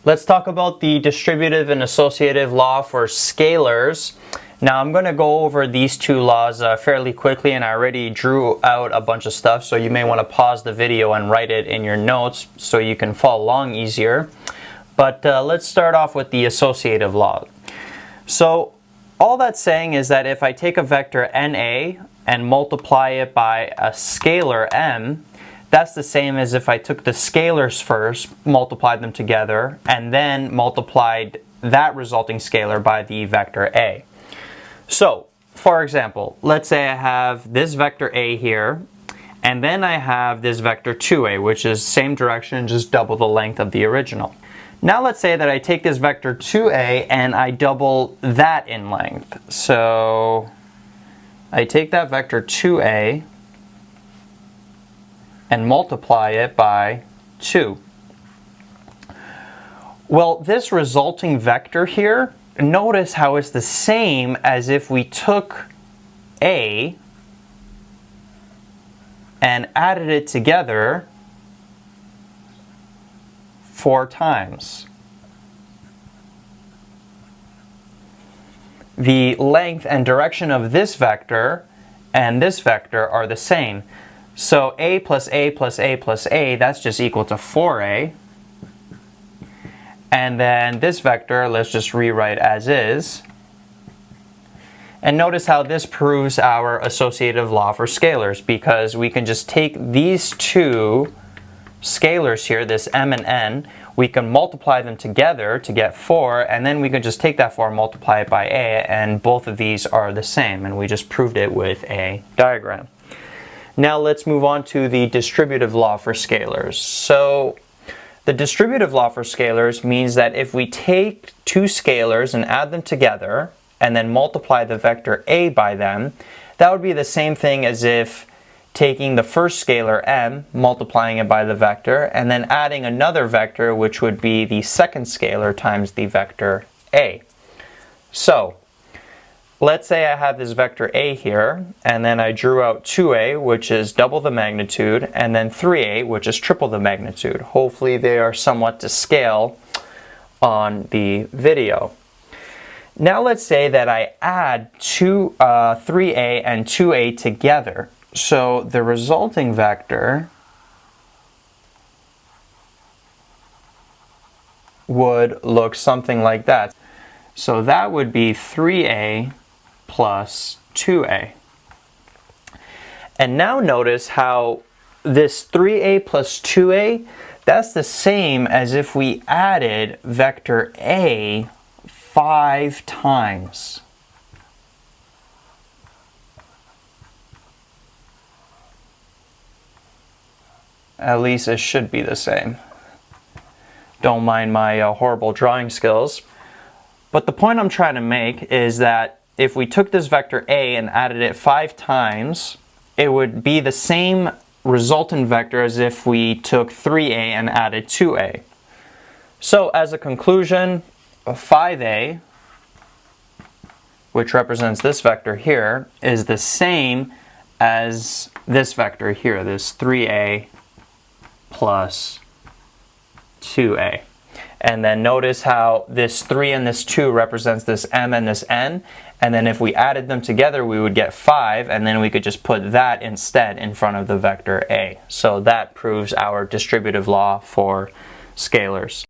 Let's talk about the distributive and associative law for scalars. Now I'm going to go over these two laws fairly quickly, and I already drew out a bunch of stuff, so you may want to pause the video and write it in your notes so you can follow along easier. But let's start off with the associative law. So all that's saying is that if I take a vector NA and multiply it by a scalar M, that's the same as if I took the scalars first, multiplied them together, and then multiplied that resulting scalar by the vector A. So, for example, let's say I have this vector A here, and then I have this vector 2A, which is same direction, just double the length of the original. Now let's say that I take this vector 2A and I double that in length. So I take that vector 2A and multiply it by 2. Well, this resulting vector here, notice how it's the same as if we took A and added it together 4 times. The length and direction of this vector and this vector are the same. So A plus A plus A plus A, that's just equal to 4A. And then this vector, let's just rewrite as is. And notice how this proves our associative law for scalars, because we can just take these two scalars here, this M and N, we can multiply them together to get 4, and then we can just take that 4 and multiply it by A, and both of these are the same, and we just proved it with a diagram. Now let's move on to the distributive law for scalars. So the distributive law for scalars means that if we take two scalars and add them together and then multiply the vector A by them, that would be the same thing as if taking the first scalar M, multiplying it by the vector, and then adding another vector, which would be the second scalar times the vector A. So let's say I have this vector A here, and then I drew out 2A, which is double the magnitude, and then 3A, which is triple the magnitude. Hopefully they are somewhat to scale on the video. Now let's say that I add 3A and 2A together. So the resulting vector would look something like that. So that would be 3A plus 2A. And now notice how this 3A plus 2A, that's the same as if we added vector A 5 times. At least it should be the same. Don't mind my horrible drawing skills. But the point I'm trying to make is that if we took this vector A and added it 5 times, it would be the same resultant vector as if we took 3A and added 2A. So as a conclusion, 5A, which represents this vector here, is the same as this vector here, this 3A plus 2A. And then notice how this 3 and this 2 represents this M and this N, and then if we added them together we would get 5, and then we could just put that instead in front of the vector A. So that proves our distributive law for scalars.